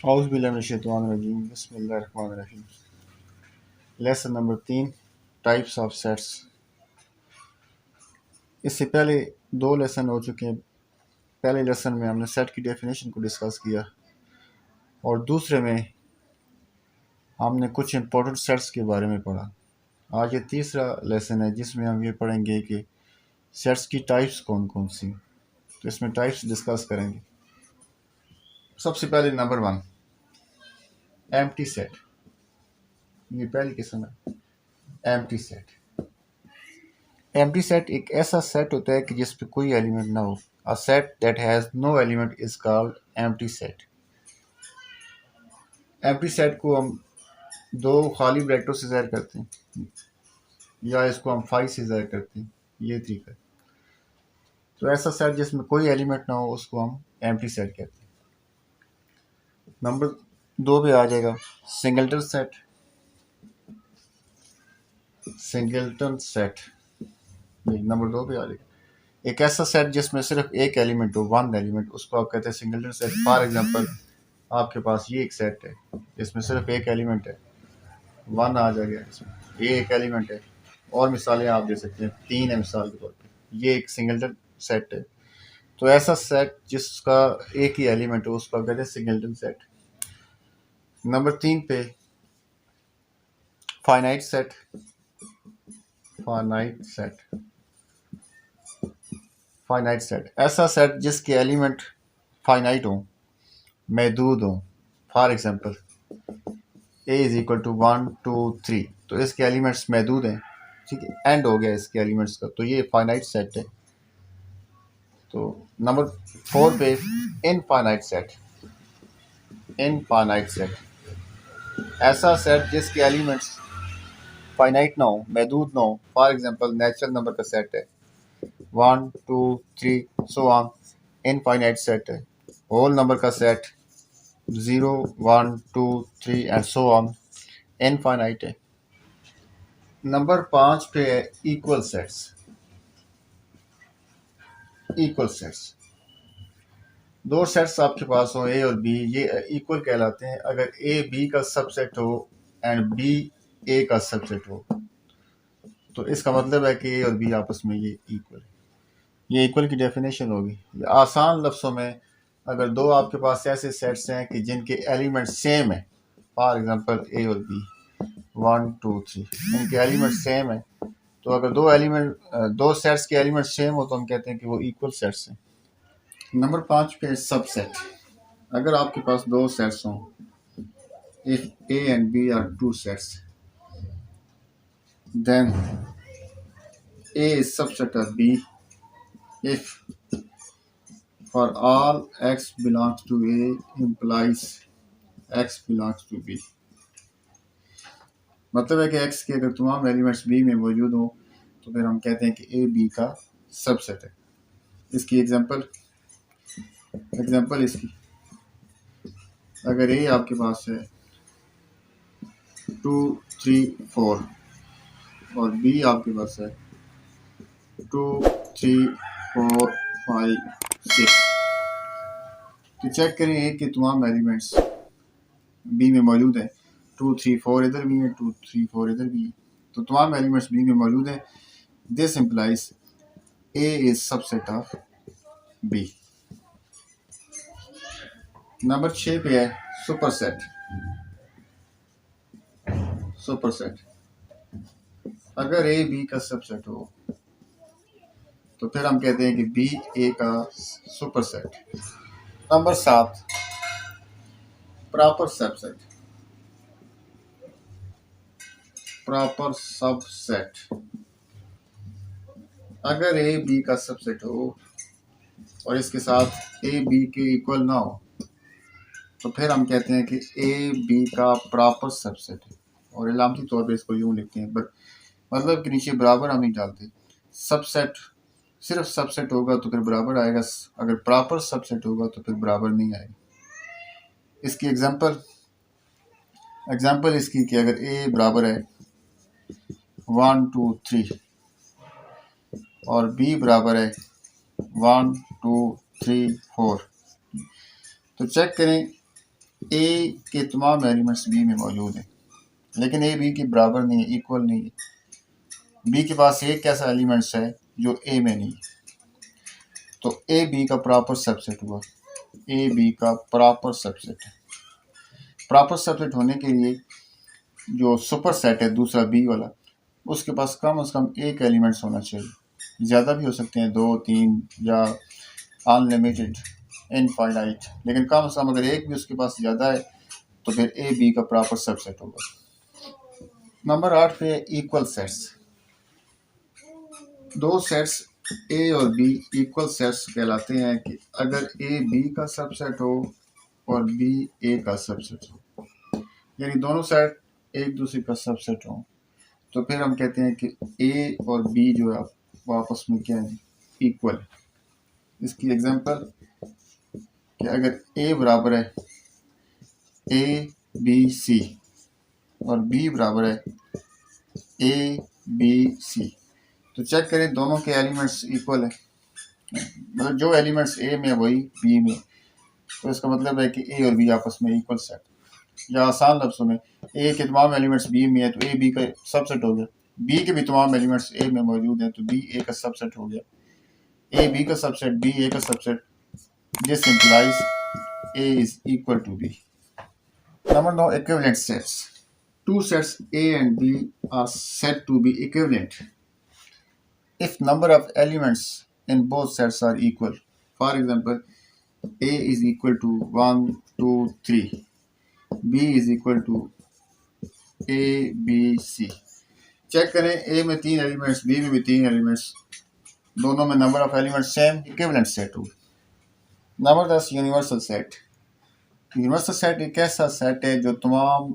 औज़ुबिल्लाहिमिनश्शैतानिर्रजीम बिस्मिल्लाहिर्रहमानिर्रहीम। Lesson number 3, types of sets. इससे पहले दो लेसन हो चुके हैं। पहले लेसन में हमने सेट की डेफिनेशन को डिस्कस किया और दूसरे में हमने कुछ इंपॉर्टेंट सेट्स के बारे में पढ़ा। आज ये तीसरा लेसन है जिसमें हम ये पढ़ेंगे कि सेट्स की टाइप्स कौन कौन सी। तो इसमें टाइप्स डिस्कस करेंगे। सबसे पहले नंबर 1, एम्प्टी सेट। ये पहली किस्म है, एम्प्टी सेट। एम्प्टी सेट एक ऐसा सेट होता है कि जिस पे कोई एलिमेंट ना हो। A set that has no element is called empty set. Empty set को हम दो खाली ब्रैकेटों से ज़ाहिर करते हैं या इसको हम फाई से ज़ाहिर करते हैं, ये तरीका है। तो ऐसा सेट जिसमें कोई एलिमेंट ना हो उसको हम एम्प्टी सेट कहते हैं। नंबर 2 पे आ जाएगा singleton set. Singleton set number 2 पे आ जाएगा। एक ऐसा सेट जिसमें सिर्फ एक एलिमेंट हो, वन एलिमेंट, उसको आप कहते हैं सिंगलटन सेट। फॉर एग्जांपल आपके पास ये एक सेट है जिसमें सिर्फ एक एलिमेंट है, वन आ जाएगा इसमें, ये एक एलिमेंट है। और मिसालें आप दे सकते हैं, 3 है मिसाल के तौर पे, ये एक सिंगलटन सेट है। तो ऐसा सेट जिसका एक ही एलिमेंट हो उसको कहते हैं सिंगलटन सेट। नंबर 3 पे finite set. Finite set finite set ऐसा सेट जिसके एलिमेंट फाइनाइट हो, महदूद हो। For example A is equal to 1 2 3, तो इसके एलिमेंट्स महदूद हैं, ठीक है, एंड हो गया इसके एलिमेंट्स का, तो ये फाइनाइट सेट है। तो नंबर 4 पे इनफाइनाइट सेट। इनफाइनाइट सेट ऐसा सेट जिसके एलिमेंट्स फाइनाइट ना हो, महदूद ना हो। फॉर एग्जांपल नेचुरल नंबर का सेट है 1 2 3 सो ऑन, इनफाइनाइट सेट है। होल नंबर का set 0 1 2 3 and so on, infinite है। नंबर 5 पे है इक्वल सेट्स। इक्वल सेट्स दो सेट्स आपके पास हो, ए और बी, ये इक्वल कहलाते हैं अगर ए बी का सबसेट हो एंड बी ए का सबसेट हो। तो इसका मतलब है कि ए और बी आपस में ये इक्वल है। ये इक्वल की डेफिनेशन होगी। आसान लफ्ज़ों में, अगर दो आपके पास ऐसे सेट्स हैं कि जिनके एलिमेंट सेम है, फॉर एग्जांपल ए और बी 1 2 3, इनके एलिमेंट सेम है, तो अगर दो सेट्स के एलिमेंट सेम हो तो हम कहते हैं कि वो इक्वल सेट्स हैं। नंबर 5 पे सबसेट। अगर आपके पास दो सेट्स हों, if A and B are two sets, then A is subset of B if for all x belongs to A implies x belongs to B। मतलब है कि x के अगर तमाम एलिमेंट्स B में मौजूद हो तो फिर हम कहते हैं कि A B का सबसेट है। इसकी एग्जांपल इसकी, अगर A आपके पास है 2 3 4 और B आपके पास है 2 3 4 5 6, तो चेक करें A के तमाम एलिमेंट्स B में मौजूद है। 2 3 4 इधर भी है, 2 3 4 इधर भी है, तो तमाम एलिमेंट्स B में मौजूद है। This implies A is subset of B। Number 6 पे है सुपरसेट। सुपरसेट अगर A B का सबसेट हो तो फिर हम कहते हैं कि B A का superset. Number 7 proper subset. Proper subset अगर A B का सबसेट हो और इसके साथ A B के इक्वल ना हो तो फिर हम कहते हैं कि A B का प्रॉपर सबसेट है। और इलामती तौर पे इसको यूँ लिखते हैं, बट मतलब के नीचे बराबर हम नहीं डालते। सबसेट सिर्फ सबसेट होगा तो फिर बराबर आएगा, अगर प्रॉपर सबसेट होगा तो फिर बराबर नहीं आएगा। इसकी एग्जांपल इसकी कि अगर A बराबर है 1 2 3 और B बराबर है 1 2 3 4, तो चेक करें ए के तमाम एलिमेंट्स बी में मौजूद हैं, लेकिन ए बी के बराबर नहीं है, इक्वल नहीं है। बी के पास एक ऐसा एलिमेंट्स है जो ए में नहीं है, तो ए बी का प्रॉपर सबसेट हुआ। ए बी का प्रॉपर सबसेट है। प्रॉपर सबसेट होने के लिए जो सुपर सेट है दूसरा बी वाला, उसके पास कम से कम एक एलिमेंट्स होना चाहिए, ज़्यादा भी हो सकते हैं, 2 3 या अनलिमिटेड इनफाइनाइट, लेकिन कम से कम अगर एक भी उसके पास ज़्यादा है तो फिर ए बी का प्रॉपर सबसेट होगा। नंबर 8 पे इक्वल सेट्स। दो सेट्स ए और बी इक्वल सेट्स कहलाते हैं कि अगर ए बी का सबसेट हो और बी ए का सबसेट हो, यानी दोनों सेट एक दूसरे का सबसेट हो, तो फिर हम कहते हैं कि ए और बी जो है वो आपस में क्या है, इक्वल है। इसकी एग्जांपल कि अगर ए बराबर है ए बी सी और बी बराबर है ए बी सी, तो चेक करें दोनों के एलिमेंट्स इक्वल है, मतलब जो एलिमेंट्स ए में वही बी में, तो इसका मतलब है कि ए और बी आपस में इक्वल सेट। या आसान लफ्ज़ों में ए के तमाम एलिमेंट्स बी में है तो ए बी का सबसेट हो गया, बी के भी तमाम एलिमेंट्स ए में मौजूद हैं तो बी ए का सबसेट हो गया, ए बी का सबसेट बी ए का subset, this implies A is equal to B. Number 9, equivalent sets. Two sets A and B are said to be equivalent if number of elements in both sets are equal. For example, A is equal to 1, 2, 3. B is equal to A, B, C. Check करें A में 3 elements, B में भी 3 elements, दोनों में number of elements same, equivalent set हो। Number 10, universal set. Universal set एक ऐसा set है जो तमाम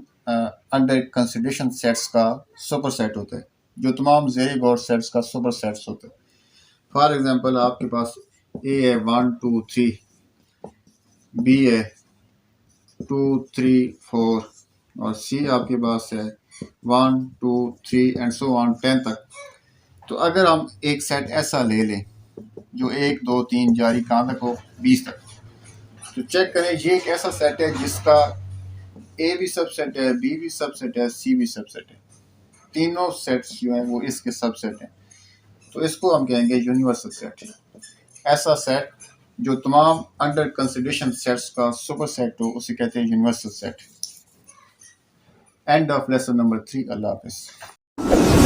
अंडर कंसिडरेशन सेट्स का सुपर सेट होता है, जो तमाम ज़ेर गौर सेट्स का सुपर सेट्स होता है। फॉर एग्जांपल आपके पास ए है 1 2 3, बी है 2 3 4 और सी आपके पास है 1 2 3 एंड सो ऑन 10 तक। तो अगर हम एक सेट ऐसा ले लें जो 1 2 3 जारी कहाँ तक हो, 20 तक, तो चेक करें ये एक ऐसा सेट है जिसका ए भी सबसेट है, बी भी सबसेट है, सी भी सबसेट है, तीनों सेट्स जो हैं वो इसके सबसेट हैं, तो इसको हम कहेंगे यूनिवर्सल सेट। ऐसा सेट जो तमाम अंडर कंसिडरेशन सेट्स का सुपर सेट हो उसे कहते हैं universal set. End of lesson number 3। अल्लाह हाफिज़।